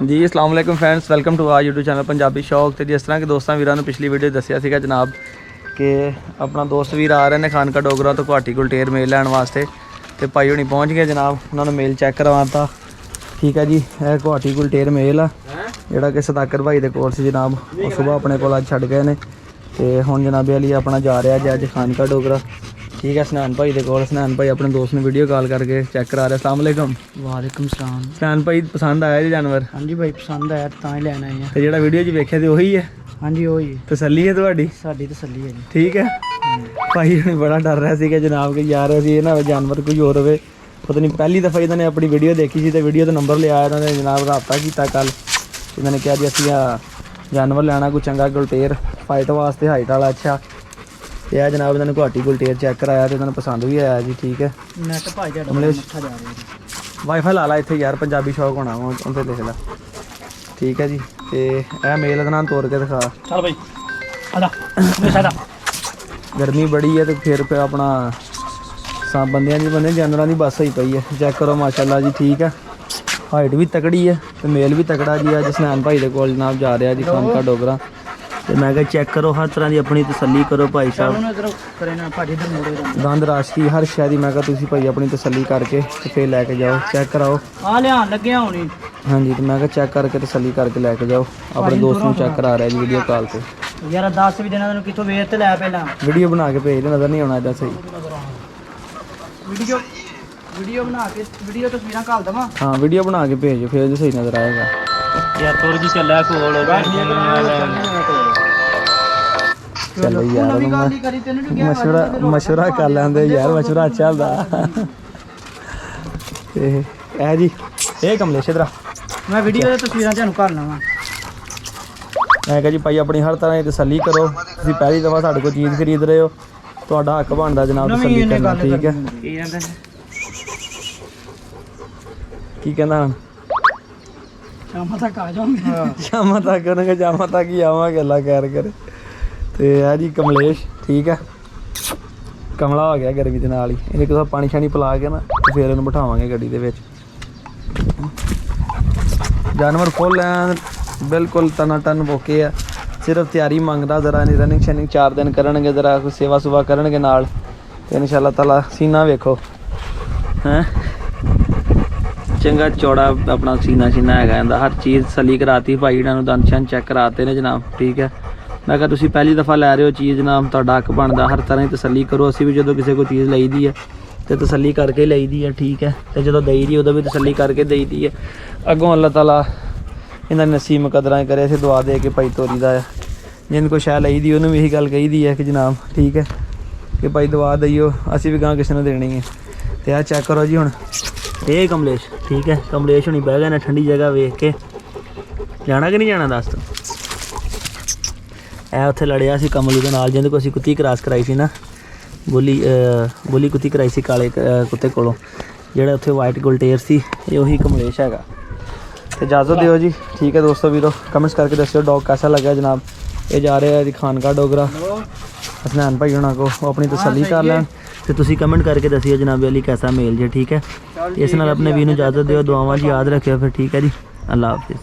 जी अस्सलाम वालेकुम friends, welcome to our YouTube channel Punjabi Shauq. तो जिस तरह के दोस्तों वीरों ने पिछली वीडियो दसिया सीगा जनाब कि अपना दोस्त वीर आ रहे हैं खानका डोगरा तो गुवाहाटी गुलटेर मेल लैन वास्ते। तो भाई होनी पहुँच गए जनाब, उन्होंने मेल चैक करवाता। ठीक है जी, यह गुवाहाटी गुलटेर मेल आ जोड़ा कि सदाकर भाई के कोल से जनाब वो सुबह अपने को छड़ गए हैं। तो हुण जनाबे अली अपना जा रहा है अज खानका डोगरा। ठीक है, सनैन भाई के कोल। सनैन भाई अपने दोस्त ने वीडियो कॉल करके चेक करा रहे। अस्सलाम वालेकुम। वालेकुम सलाम। सनैन भाई पसंद आया जी जानवर? हाँ जी भाई पसंद आया तो ही लैन आए हैं। तो जो वीडियो वेखे तो वही है? हाँ जी वही तसल्ली है तुहाडी? साडी तसल्ली है जी। ठीक है। भाई हुण बड़ा डर रहा है जनाब कि यार असीं ना जानवर कोई होर होवे। पता नहीं पहली दफ़ा इन्होंने अपनी वीडियो देखी सी तो वीडियो का नंबर लिया इन्होंने जनाब रबता किया कल। इन्होंने कहा जी असीं जानवर लेना कोई चंगा गुलटेर फाइट वास्ते हाइट वाला। अच्छा तो यह जनाब इन्होंने गुवाहाटी गुलटेर चेक कराया तो इन्होंने पसंद भी आया जी। ठीक है, वाईफाई ला ला इत्थे यार, पंजाबी शौक होना उनसे लिख ला। ठीक है जी, तो यह मेल का नाम तोड़ के दिखा। चल भाई आजा। गर्मी बड़ी है तो फिर अपना बंदियां दी बंदे जानवरों की बस होई पई है। चेक करो माशाल्लाह जी। ठीक है, हाइट भी तकड़ी है तो मेल भी तकड़ा जी। अज सनैन भाई के कोल जनाब जा रहा जी खानका डोगरा। तो मैं क्या चेक करो हर तरह की अपनी तसल्ली करो भाई साहब। दंद राशि हर शह की मैं तुम भाई अपनी तसल्ली करके तो फिर लैके जाओ, चेक कराओ। हाँ जी, तो मैं चेक करके तसल्ली करके लैके जाओ। अपने दोस्त को चेक करा रहा है जी वीडियो कॉल पे। यार 10 भी देना कितों वेट लै पहला वीडियो बना के भेज नज़र नहीं आना इदा सही। वीडियो बना के वीडियो तस्वीरें घाल दवा। हाँ वीडियो बना के भेजो फिर सही नज़र आएगा। यार तुर की चल चलो यार मशवरा कर लेंदे यार, मशवरा अच्छा होंदा है जी। ये कमलेश इधर मैं वीडियो तस्वीरें तुहानू घाल लवां। मैं कहा जी भाई अपनी हर तरह की तसल्ली करो। तुसीं पहली दफ़ा साडे कोल चीज़ खरीद रहे हो, तुहाडा हक बनदा जनाब तसल्ली करना। ठीक है, की कहंदा हूँ शाम तक आ जाऊंगे। शाम तक उन्होंने शाम तक ही आवांगे, अल्लाह खैर करे। तो है जी कमलेश। ठीक है, कमला हो गया गर्मी के नाल ही। इन्हें किसी पानी शानी पिला के ना तो फिर इन्हूं बिठावांगे गड्डी दे विच। जानवर फुल है बिल्कुल टनाटन बोके है, सिर्फ तैयारी मंगदा। जरा रनिंग शनिंग 4 दिन करनगे, जरा कोई सेवा सुवा करनगे नाल ते इंशाअल्लाह ताला सीना वेखो हैं चंगा चौड़ा अपना सीना शीना है। हर चीज़ तसल्ली कराती भाई इन्होंने दंद शन चेक कराते ने जनाब। ठीक है, मैं कहा तुसीं पहली दफ़ा लै रहे हो चीज़ जनाब, तुहाडा हक बनदा हर तरह की तसल्ली करो। असीं भी जो किसी को चीज़ लई दी है तो तसल्ली करके लई दी है। ठीक है, तो जो दई दी उदों भी तसल्ली करके दई दी है। अगों अल्लाह ताला इन्हां दी नसीब मुकद्दरां करे। असीं दुआ दे के भाई तोरी दा है। जिन को शै लई दी उन्होंने भी यही गल कही दी है कि जनाब ठीक है कि भाई दुआ दईओ, असीं भी गां किसी ने देनी है। तो यह चेक करो जी हुण ये कमलेश। ठीक है, कमलेश हुणी बह गए ने ठंडी जगह वेख के। जाना कि नहीं जाना दस तू? ए उत्थे लड़िया सी कमलू दे नाल जिहदे को असीं कुत्ती क्रॉस कराई सी ना, बुली कुत्ती कराई सी काले कुत्ते कोलों, जिहड़ा उत्थे वाइट गुलटेर सी। ये उही कमलेश हैगा। तो इजाज़त दिओ जी। ठीक है दोस्तों वीरो, कमेंट्स करके दस्सिओ डॉग कैसा लगा जनाब। ये जा रहे हैं जी खानका डोगरा। हसनैन भाई होना को अपनी तसल्ली कर लैन तो तुसीं कमेंट करके दस्सिओ जनाब अली कैसा मेल जे। ठीक है, इस नाल अपने वीर नूं इजाज़त दिओ, दुआवां जी याद रखियो फिर। ठीक है जी, अल्लाह हाफिज़।